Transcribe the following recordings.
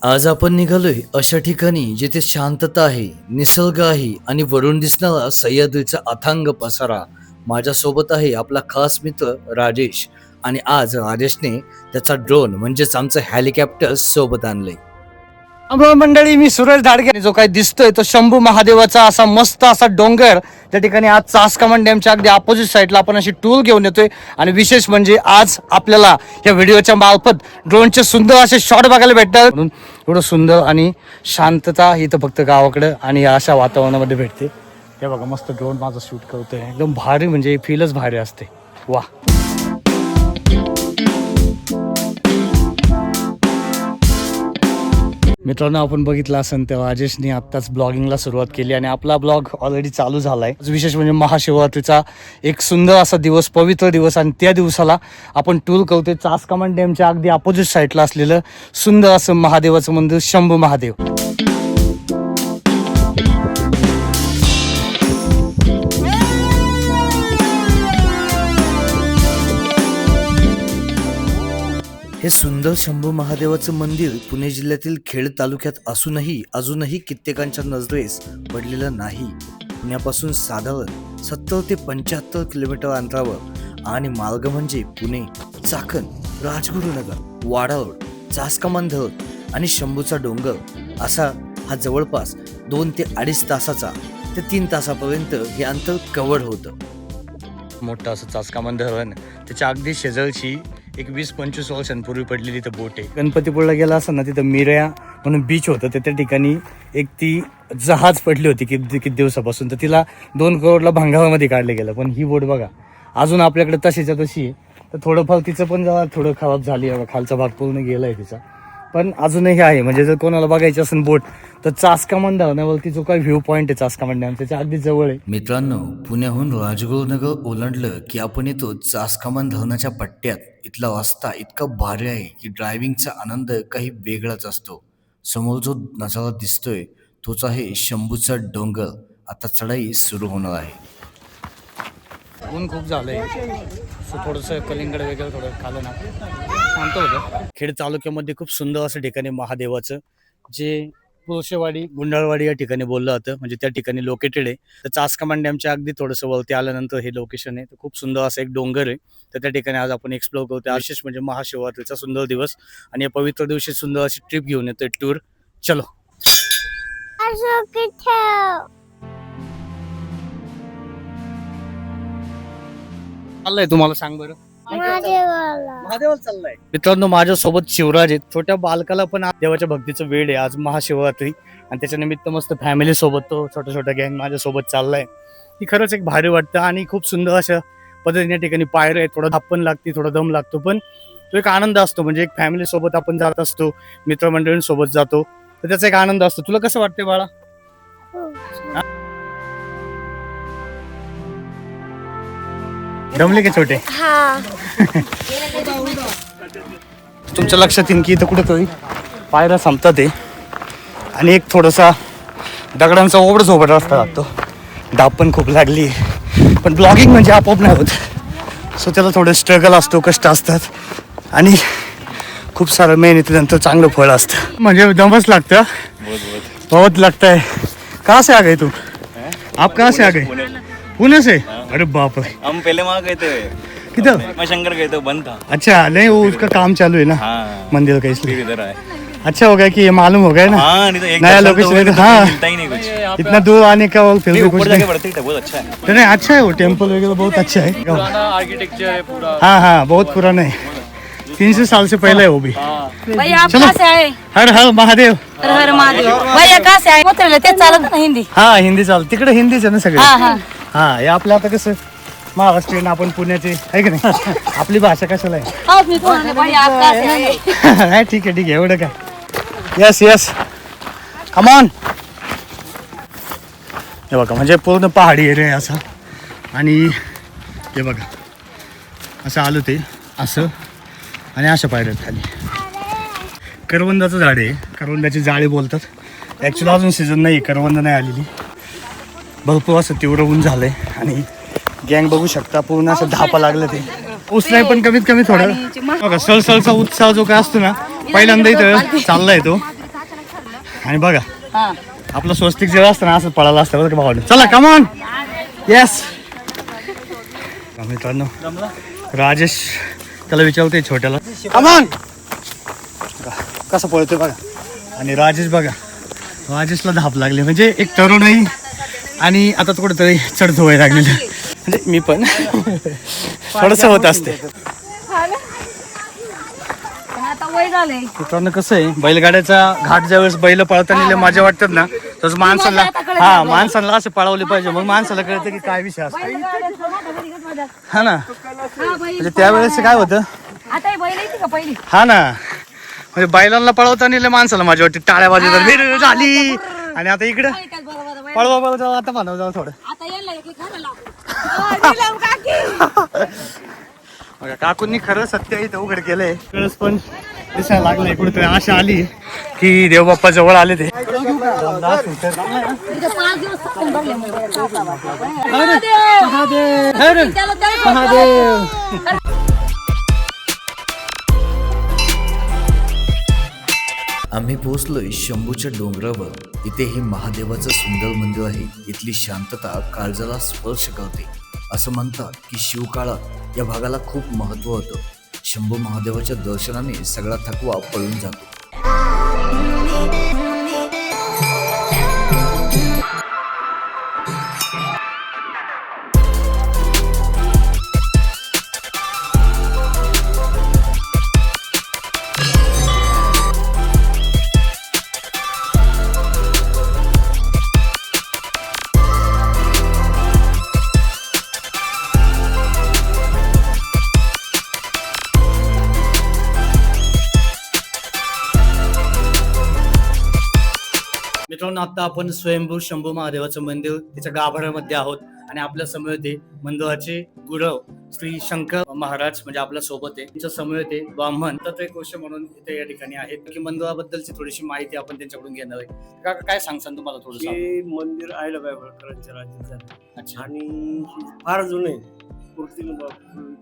आज आपण निघालोय अशा ठिकाणी जिथे शांतता आहे, निसर्ग आहे आणि वरून दिसणारा सह्याद्रीचा अथांग पसारा. माझ्यासोबत आहे आपला खास मित्र राजेश आणि आज राजेशने त्याचा ड्रोन म्हणजेच आमचं हेलिकॉप्टर सोबत आणलंय. मंडळी, मी सुरेश धाडगे. जो काही दिसतोय तो शंभू महादेवाचा असा मस्त असा डोंगर, त्या ठिकाणी आज चासकमान डॅमच्या अगदी अपोजिट साईडला आपण अशी टूर घेऊन येतोय. आणि विशेष म्हणजे आज आपल्याला या व्हिडिओच्या मार्फत ड्रोनचे सुंदर असे शॉट बघायला भेटतात. म्हणून एवढं सुंदर आणि शांतता इथं फक्त गावाकडं आणि अशा वातावरणामध्ये भेटते. हे बघा, मस्त ड्रोन माझं शूट करतोय, एकदम भारी, म्हणजे फीलच भारी असते. वा, मित्रांनो, आपण बघितलं असेल तेव्हा राजेशने आत्ताच ब्लॉगिंगला सुरुवात केली आणि आपला ब्लॉग ऑलरेडी चालू झाला आहे. विशेष म्हणजे महाशिवरात्रीचा एक सुंदर असा दिवस, पवित्र दिवस, आणि त्या दिवसाला आपण टूर करतोय चासकमान डॅमच्या अगदी अपोजिट साईडला असलेलं सुंदर असं महादेवाचं मंदिर शंभू महादेव. हे सुंदर शंभू महादेवाचं मंदिर पुणे जिल्ह्यातील खेड तालुक्यात असूनही अजूनही कित्येकांच्या नजरेस पडलेलं नाही. पुण्यापासून साधारण 70 ते 75 किलोमीटर अंतरावर आणि मार्ग म्हणजे पुणे, चाकण, राजगुरुनगर, वाडावड, चासकमान धरण आणि शंभूचा डोंगर असा हा जवळपास 2 ते 2.5 तासाचा ते 3 तासापर्यंत हे अंतर कव्हर होतं. मोठं असं चासकमान धरण, त्याच्या अगदी शेजारची एक 20-25 वर्षांपूर्वी पडलेली इथं बोट आहे. गणपतीपुळला गेला असं ना, तिथं मिऱ्या म्हणून बीच होतं, तर त्या ठिकाणी एक ती जहाज पडली होती किती दिवसापासून, तर तिला 2 करोडला भंगारामध्ये काढलं गेलं. पण ही बोट बघा अजून आपल्याकडे तशीच्या तशी आहे. तर थोडंफार तिचं पण जरा थोडं खराब झाली आहे, खालचा भाग पूर्ण गेला आहे तिचा, पण अजूनही आहे. म्हणजे जर कोणाला बघायची असेल बोट तर चासकमान धरणावरती जो काही व्ह्यू पॉईंट आहे चासकमान डॅम, त्याच्या अगदी जवळ आहे. मित्रांनो, पुण्याहून राजगुरुनगर ओलांडलं की आपण येतो चासकमान धरणाच्या पट्ट्यात. इथला रस्ता इतका भारी आहे की ड्रायव्हिंगचा आनंद काही वेगळाच असतो. समोर जो नजारा दिसतोय तोच आहे शंभूचा डोंगर. आता चढाई सुरू होणार आहे. ऊन खूप झालंय, थोडंसं कलिंगड वगैरे थोडं खाल्लं ना शांत होतं. खेड तालुक्यामध्ये खूप सुंदर असं ठिकाणी महादेवाचं, जे पुरुषेवाडी गुंडाळवाडी या ठिकाणी बोललं जातं, म्हणजे त्या ठिकाणी लोकेटेड आहे. तर चासकमान डॅमच्या अगदी थोडंसं वरती आल्यानंतर हे लोकेशन आहे. तर खूप सुंदर असं एक डोंगर आहे, तर त्या ठिकाणी आज आपण एक्सप्लोर करतो. विशेष म्हणजे महाशिवरात्रीचा सुंदर दिवस आणि या पवित्र दिवशी सुंदर अशी ट्रिप घेऊन येतोय टूर. चलो, चाललंय तुम्हाला सांग बरं. महादेवाला चाललाय. मित्रांनो, माझ्यासोबत शिवराज आहेत. छोट्या बालकाला पण देवाच्या भक्तीचं वेळ आहे. आज महाशिवरात्री आणि त्याच्या निमित्त मस्त फॅमिली सोबत तो छोटा गँग माझ्यासोबत चाललाय. ही खरंच एक भारी वाटतं आणि खूप सुंदर अशा पद्धतीने ठिकाणी पायऱ्या आहेत. थोडा धाप पण लागते, थोडा दम लागतो, पण तो एक आनंद असतो. म्हणजे एक फॅमिली सोबत आपण जात असतो, मित्रमंडळींसोबत जातो, तर त्याचा एक आनंद असतो. तुला कसं वाटतंय बाळा? दमले का छोटे? तुमच्या लक्षात येईल की इथं कुठेतरी पायऱ्या संपतात आहे आणि एक थोडासा दगडांचा ओबड झोबड रस्ता लागतो. डाब पण खूप लागली, पण ब्लॉगिंग म्हणजे आपोआप नाही होत. सो त्याला थोडं स्ट्रगल असतो, कष्ट असतात आणि खूप सारं मेहनतीनंतर चांगलं फळ असतं. म्हणजे दमच लागतं, बहुत लगता है. कहाँ से आ गए तू? आप कहाँ से आ गए? पुणे से? अरे बाप रे. हम पहले वहाँ गए थे. किधर? मैं शंकर गए थे, बंद था. अच्छा, नहीं वो उसका काम चालू है ना. हाँ, मंदिर का, इसलिए इधर आए. अच्छा हो गया कि ये मालूम हो गया ना. हाँ, नहीं तो एक नया दर्शन लोकेशन तो है. हुए, हाँ, मिलता ही नहीं कुछ. इतना दूर आने का और फिर नहीं, भी ऊपर कुछ जाके नहीं. बढ़ते ही बहुत अच्छा है. नहीं, अच्छा है वो टेम्पल वगैरह बहुत अच्छा है. आर्किटेक्चर है पूरा. हाँ हाँ, बहुत पुराना है. 300 साल से पहले है वो भी. भैया आप चलो. कहाँ से आए? हर हर महादेव. हर हर महादेव. भैया कहाँ से आए? उतरले ते चालत ना हिंदी. हा, हिंदी चाल. तिकडे हिंदीच आहे ना सगळे. हा हा हा, हे आपलं आता कसं महाराष्ट्रीयन, आपण पुण्याचे आहे की नाही. आपली भाषा कशाला आहे. आओ मी तुम्हाला भैया आप कहाँ से आए? नाही, ठीक आहे एवढं काय. Yes yes, come on. हे बघा, म्हणजे पूर्ण पहाडी एरिया आहे असा. आणि हे बघा असं आलं ते असं, आणि अशा पायऱ्यात खाली करवंदाचं झाड आहे. करवंदाची जाळे बोलतात. ॲक्च्युली अजून सीझन नाही, करवंद नाही आलेली. भरपूर असं तीव्र ऊन झालंय आणि गँग बघू शकता पूर्ण असं धापा लागलं. ते ऊस नाही, पण कमीत कमी थोडं बघा. सळसळचा उत्साह जो काय असतो ना, पहिल्यांदा इथं चाललाय तो. आणि बघा हा आपलं स्वस्तिक जेव्हा असतं ना असं पळायला असतं बरं का भावानं. चला कमॉन येस. मित्रांनो राजेश त्याला विचारतोय छोट्याला कमॉन कसं पळतोय बघा. आणि राजेश बघा राजेशला धाप लागली म्हणजे एक तरुणही आणि आता तो कुठेतरी चढतो वय लागलेलं म्हणजे मी पण थोडंसं होत असते. पण आता वय झालंय. मित्रांनो कसं आहे बैलगाड्याचा घाट ज्यावेळेस बैल पळताना मजा वाटतात ना तसं माणसाला माणसाला असं पळवले पाहिजे मग माणसाला कळतं की काय विषय असतो हा ना. म्हणजे त्यावेळेस काय होतं आता ही बैल येते का पहिली हा ना म्हणजे बैलांना पळवताना माणसाला मजा वाटते टाळ्या वाजवतात विर झाली. आणि आता इकडं बरोबर पळवा जाऊ आता म्हणा जाऊ थोडं आता यायला एक खायला लावू. बघा काकूंनी खरं सत्य इथं उघड केलंय. कळस पण दिसायला लागलंय कुठेतरी आशा आली की देवबाप्पा जवळ आले ते. इथे 5 दिवस थांबून बघले म्हणजे. त्याला आम्ही पोहोचलोय शंभूच्या डोंगरावर. इथे हे महादेवाचं सुंदर मंदिर आहे. इथली शांतता काळजाला स्पर्श करते. असं म्हणतात की शिवकाळात या भागाला खूप महत्त्व होतं. शंभू महादेवाच्या दर्शनाने सगळा थकवा पळून जातो. मित्रांनो आता आपण स्वयंभू शंभू महादेवाचं मंदिर त्याच्या गाभाऱ्यामध्ये आहोत आणि आपल्या समोर ते मंदिराचे गुरव श्री शंकर महाराज म्हणजे आपल्या सोबत आहे. त्यांच्या समोर ते ब्राह्मण तर एक गोष्ट म्हणून इथे या ठिकाणी आहेत की मंदिराबद्दलची थोडीशी माहिती आपण त्यांच्याकडून घेणार आहे. काका काय सांगसान तुम्हाला थोडं? हे मंदिर आहिल्याबाई होळकरांच्या राज्यात झालं अच्छा आणि हे फार जुनं आहे.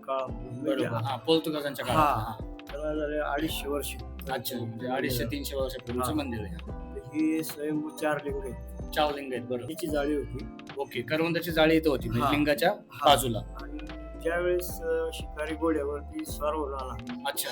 काळ बरोबर पोर्तुगाजांच्या हा काळात. त्याला झाले 250 वर्ष. अच्छा म्हणजे 250-300 वर्षापूर्वीचं मंदिर आहे. ही स्वयंभू 4 लिंग आहे. 4 लिंग आहेत बरोबर. त्याची जाळी होती ओके करवंदाची जाळी इथं होती म्हणजे हा. लिंगाच्या हा. बाजूला. आणि ज्यावेळेस शिकारी घोड्यावरती स्वार होऊन आला अच्छा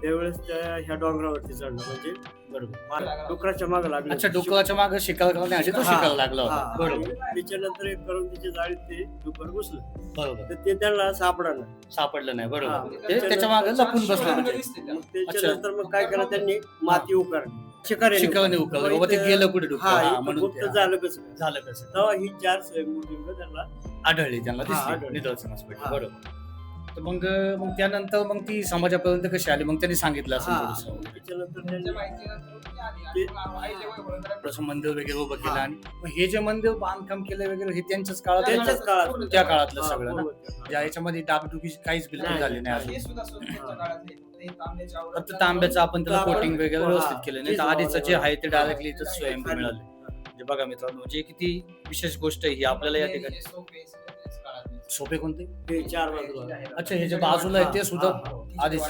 त्यावेळेस त्या ह्या डोंगरावरती चढला म्हणजे बरोबर. डुकराच्या मागे लागला. अच्छा डोकराच्या मागे शिकार करण्यासाठी तो शिकायला लागला होता. हा. बरोबर त्याच्यानंतर एक करवंदीच्या जाळीत ते डुकर घुसलं बरोबर तर ते त्यांना सापडलं. सापडलं नाही हा. बरोबर. ते त्याच्या मागे लपून बसलं म्हणजे मग त्याच्यानंतर मग काय केलं त्यांनी माती उकारली. शिकावणे उकळलं बाबा ते गेलं कुठे डुकर. हा, म्हणून गुप्त ते- झालं कसं झालं कसं तेव्हा ही 4 स्वयंभू लिंग त्यांना आढळली त्यांना हा, दिसली आढळली. निदर्शनास पडली हा. बरोबर. तर मग मग त्यानंतर मग ती समाजापर्यंत कशी आली मग त्यांनी सांगितलं असं हा. थोडंसं. त्याच्यानंतर त्यांनी थोडंसं मंदिर वगैरे उभं केलं आणि मग हे जे मंदिर बांधकाम केलं वगैरे हे त्यांच्याच काळात त्यांच्याच काळात त्या काळातलं हा, सगळं ना बरोबर. ज्या याच्यामध्ये डागडुगी काहीच बिलकुल नाही, झाली नाही नाही. अजून. फक्त तांब्याचं आपण त्याला आपण- कोटिंग वगैरे हा. व्यवस्थित केलं नाही तर तेच आधीचं जे आहे ते हा. डायरेक्टली इथं स्वयंभू मिळाले. म्हणजे बघा मित्रांनो म्हणजे किती विशेष गोष्ट आहे ही आपल्याला या ठिकाणी. सोपे कोणते? हे 4 बाजूला अच्छा हे जे बाजूला आहे ते सुद्धा आधीच.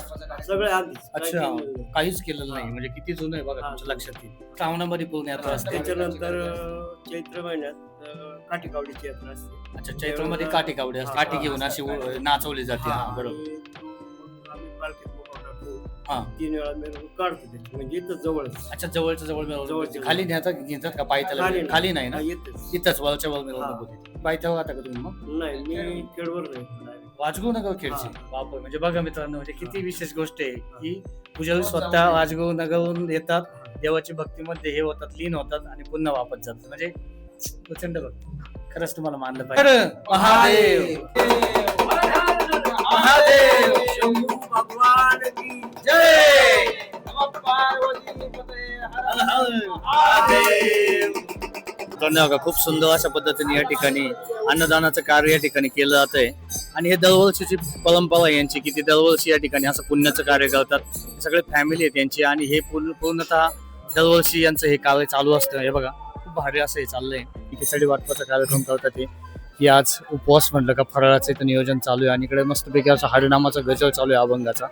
सगळे आधीच अच्छा काय केलं? काहीच केलेलं नाही म्हणजे किती जुनं आहे बघा हा. तुमच्या लक्षात येईल. श्रावणामध्ये पूर्ण यात्रा असते. त्याच्यानंतर चैत्र महिन्यात काठीकावडीची यात्रा असते. अच्छा चैत्रामध्ये काठी कावडी असते. हा. काठी घेऊन अशी नाचवली जाते. हा बरोबर. आणि तो मग आम्ही पालखीत मुक्काम टाकतो. हा 3 वेळा मिरवणूक काढतो त्याची म्हणजे इथं जवळच अच्छा जवळच्या जवळ मिळवणूक जवळच्या होती. जवळ. खाली घेतात का पायथ्याला? खाली नाही ना येतच इथंच वरच्या वर मिळवणूक हा. होती. पायथ्यावर आता का तुम्ही मग नाही मी खेळवर नाही वाजगू नगर खेळची. हा. बापर म्हणजे बघा मित्रांनो म्हणजे किती विशेष गोष्ट आहे की पुजारी स्वतः वाजगू नगरहून येतात देवाची भक्तीमध्ये हे होतात लीन होतात आणि पुन्हा वापस जातात म्हणजे प्रचंड भक्ती. खरंच तुम्हाला मानलं पाहिजे. महादेव महादेव शंभू भगवान की जय. धन्यवाद. खूप सुंदर अशा पद्धतीने या ठिकाणी अन्नदानाचं कार्य या ठिकाणी केलं जात आहे आणि हे दरवर्षीची परंपरा आहे यांची की ते दरवर्षी या ठिकाणी असं पुण्याचं कार्य करतात. सगळे फॅमिली आहेत त्यांची आणि हे पूर्णतः दरवर्षी यांचं हे कार्य चालू असतं. हे बघा खूप भारी असं हे चाललंय. खिचडी वाटपाचा कार्यक्रम करतात ते की आज उपवास म्हटलं का फराळाचं इथं नियोजन चालू आहे आणि इकडे मस्तपैकी असं हरिनामाचा गजर चालू आहे अभंगाचा.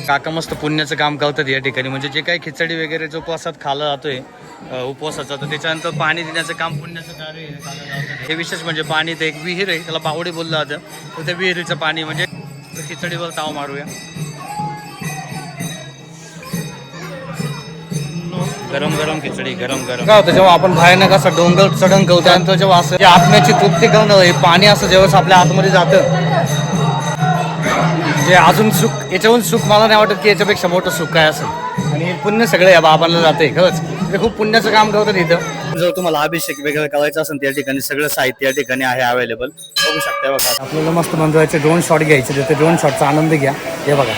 काका मस्त पुण्याचं काम करतात या ठिकाणी. म्हणजे जे काही खिचडी वगैरे जो उपवासात खाल्ला जातोय उपवासाचा, तर त्याच्यानंतर पाणी देण्याचं काम पुण्याचं कार्य आहे, काका लावतात. हे विशेष म्हणजे पाणी ते एक विहीर आहे, त्याला बावडी बोललं जातं. तर त्या विहिरीचं पाणी म्हणजे खिचडीवर ताव मारूया. गरम गरम खिचडी, गरम गरम. काय होतं जेव्हा आपण भयानक असं डोंगर चढण करतो त्यानंतर जेव्हा असं आत्म्याची तृप्ती करणं, हे पाणी असं जेव्हा आपल्या आतमध्ये जातं, जे अजून सुख, याच्याहून सुख मला नाही वाटत की याच्यापेक्षा मोठं सुख काय असेल. आणि पुण्य सगळं या बाबांना जाते खरंच. ते खूप पुण्याचं काम करतात इथं. जर तुम्हाला अभिषेक वगैरे करायचा असेल त्या ठिकाणी सगळं साहित्य या ठिकाणी आहे अवेलेबल, बघू शकता. बघा आपल्याला मस्त मंदिराचे ड्रोन शॉट घ्यायचे, ते ड्रोन शॉटचा आनंद घ्या. हे बघा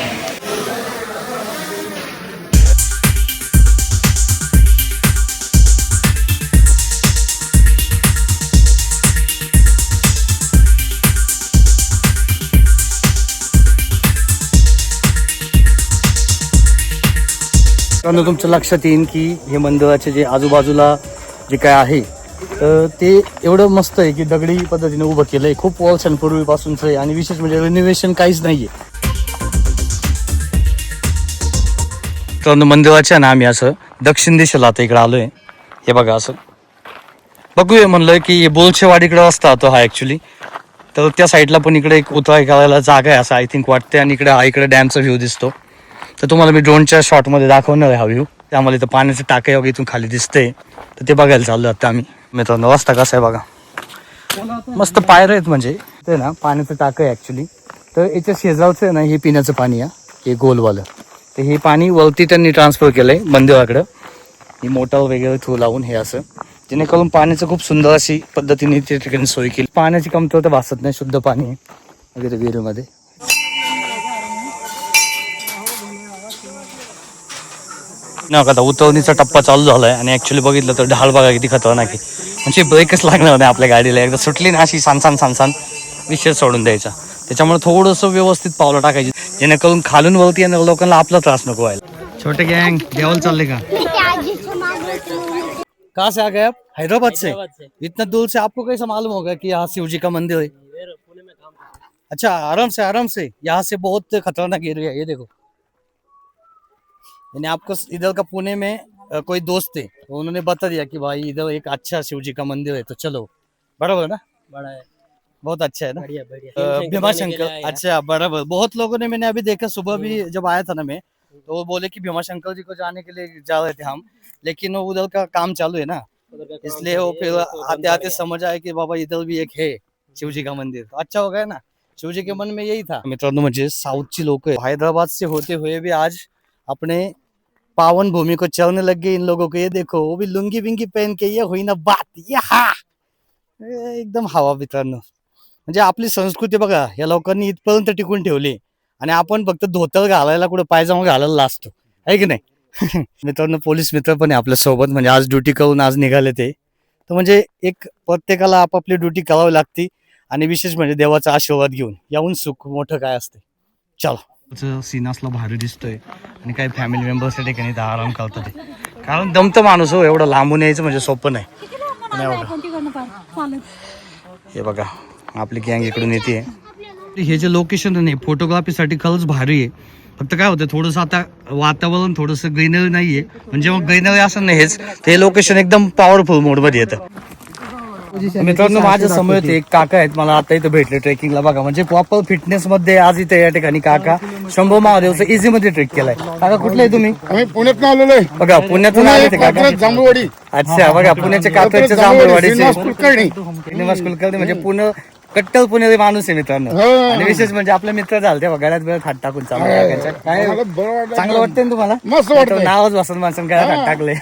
तुमच्या लक्षात येईल की हे मंदिराचे जे आजूबाजूला जे काय आहे तर ते एवढं मस्त आहे की दगडी पद्धतीने उभं केलंय. खूप वर्षांपूर्वीपासूनच आहे आणि विशेष म्हणजे रिनोव्हेशन काहीच नाहीये. तर मंदिराच्या ना आम्ही असं दक्षिण दिशेला आता इकडे आलोय. हे बघा असं बघूया म्हणलं की बोलशेवाडीकडे असता तो हा ऍक्च्युली. तर त्या साईडला पण इकडे एक उतराई करायला जागा आहे असं आय थिंक वाटते. आणि इकडे डॅमचा व्ह्यू दिसतो. तर तुम्हाला मी ड्रोनच्या शॉटमध्ये दाखवणार आहे हा व्ह्यू. त्यामध्ये तर पाण्याचं टाके वगैरे इथून खाली दिसते, तर ते बघायला चाललो आता आम्ही. मित्रांनो रस्ता कसा आहे बघा, मस्त पायऱ्या आहेत. म्हणजे ते ना पाण्याचं टाकं आहे ॲक्च्युली. तर याच्या शेजारचं आहे ना हे पिण्याचं पाणी आहे, हे गोलवालं. तर हे पाणी वरती त्यांनी ट्रान्सफर केलं आहे मंदिराकडं, ही मोटर वगैरे थ्रू लावून हे असं, जेणेकरून पाण्याचं खूप सुंदर अशी पद्धतीने त्या ठिकाणी सोय केली. पाण्याची कमतरता भासत नाही, शुद्ध पाणी आहे वगैरे विहिरीमध्ये. नाही आता उतरवणीचा टप्पा चालू झालाय आणि ऍक्च्युली बघितलं तर ढाल बघा किती खतरनाक आहे. म्हणजे ब्रेकच लागणार नाही आपल्या गाडीला. एकदा सुटली ना अशी सांसान विषय सोडून द्यायचा. त्याच्यामुळे थोडंसं व्यवस्थित पावलं टाकायची, जेणेकरून खालून वरती येणार लोकांना आपला त्रास नको व्हायला. छोटे गँग देवाला चालले का? कहाँ से आ गए आप? हैदराबाद से? इतना दूर से आपको कैसा मालूम होगा कि यहाँ शिव जी का मंदिर है? अच्छा आराम से यहाँ से बहुत खतरनाक एरिया है ये देखो. यानी आपको इधर का पुणे में कोई दोस्त थे, उन्होंने बता दिया कि भाई इधर एक अच्छा शिव जी का मंदिर है, तो चलो. बराबर ना? बड़ा है, बहुत अच्छा है ना. बढ़िया. भीमाशंकर. अच्छा बराबर. बहुत लोगों ने, मैंने अभी देखा सुबह भी जब आया था ना मैं, तो वो बोले कि भीमाशंकर जी को जाने के लिए जा रहे थे हम, लेकिन वो उधर का काम चालू है ना, इसलिए वो फिर आते आते समझ आए कि बाबा इधर भी एक है शिव जी का मंदिर. तो अच्छा हो गया ना, शिव जी के मन में यही था. मित्रांनो म्हणजे साऊथची लोक हैदराबाद से होते हुए भी आज अपने पावन भूमि को चलने लग गए. इन लोगों को ये देखो, वो भी लुंगी बिंगी पहन के, ये हुई ना बात. ये हा एकदम हवा. मित्रांनो म्हणजे आपली संस्कृती बघा या लोकांनी इथपर्यंत टिकून ठेवली आणि आपण फक्त धोतर घालायला, कुठे पायजामा घालायला असतो, आहे की नाही. मित्रांनो पोलीस मित्र पण आहे आपल्या सोबत. म्हणजे आज ड्युटी करून आज निघाले ते. तर म्हणजे एक प्रत्येकाला आपापली ड्युटी करावी लागते आणि विशेष म्हणजे देवाचा आशीर्वाद घेऊन याहून सुख मोठं काय असते. चला सीन असला भारी दिसतोय आणि काही फॅमिली मेंबर्स त्या ठिकाणी आराम करतात. कारण दमतं माणूस हो, एवढं लांबून यायचं म्हणजे सोपं नाही. हे बघा आपली गँग इकडून येते. हे जे लोकेशन आहे फोटोग्राफीसाठी खरंच भारी आहे. फक्त काय होतं थोडंसं आता वातावरण थोडंसं ग्रीनरी नाहीये. म्हणजे मग ग्रीनरी असं नाही, हेच ते लोकेशन एकदम पॉवरफुल मोडमध्ये येतं. मित्रांनो माझ्या समोर एक काका आहेत, मला आता इथं भेटले ट्रेकिंगला. बघा म्हणजे प्रॉपर फिटनेस मध्ये आज इथे या ठिकाणी काका शंभू महादेवचं इझी मध्ये ट्रेक केलाय. काका कुठले आहे तुम्ही? आम्ही पुण्यात आलेलो आहे. बघा पुण्यातून आले ते काका. जांभूळवाडी. अच्छा बघा पुण्याचे काकाचे जांभूळवाडीचे श्रीनिवास कुलकर्णी. श्रीनिवास कुलकर्णी म्हणजे पुणे कट्टर पुणेरी माणूस आहे मित्रांनो. आणि विशेष म्हणजे आपले मित्र झाले तेव्हा गळ्यात बिळ्यात हात टाकून चालू. काय मला बरं वाटलं. चांगलं वाटतंय ना तुम्हाला? मस्त वाटतंय. नावच वासन माणसानं गळ्यात हात टाकले.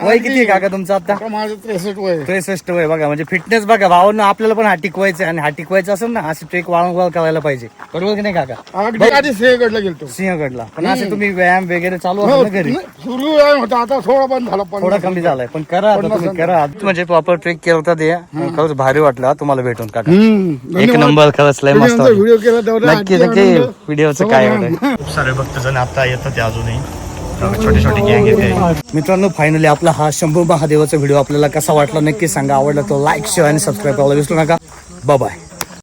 वय किती आहे काका तुमचं आता? माझं 63 वय. 63 वय. बघा म्हणजे फिटनेस बघा भावांना आपल्याला पण हात टिकवायचं आणि हात टिकवायचं असेल ना अशी ट्रेक वारंवार करायला पाहिजे. बरोबर की नाही काका? अगदी आधी सिंहगडला गेलतो. सिंहगडला पण असे तुम्ही व्यायाम वगैरे चालू असेल ना घरी? सुरू व्यायाम होता, आता थोडा बंद झाला. थोडा कमी झालाय पण करा आता तुम्ही करा. म्हणजे प्रॉपर ट्रेक केला होता ते खरंच भारी वाटलं तुम्हाला भेटून काका. एक नंबर खरंच लय मस्त व्हिडिओ केला तेवढा नक्की नक्की. व्हिडिओचं काय एवढं. खूप सारे भक्तजण आता येतात ते अजूनही छोटे छोटे गँग येते. मित्रांनो फायनली आपला हा शंभू महादेवाचा व्हिडिओ आपल्याला कसा वाटला नक्की सांगा. आवडला तो लाईक शेअर आणि सबस्क्राईब करायला विसरू नका. Bye bye.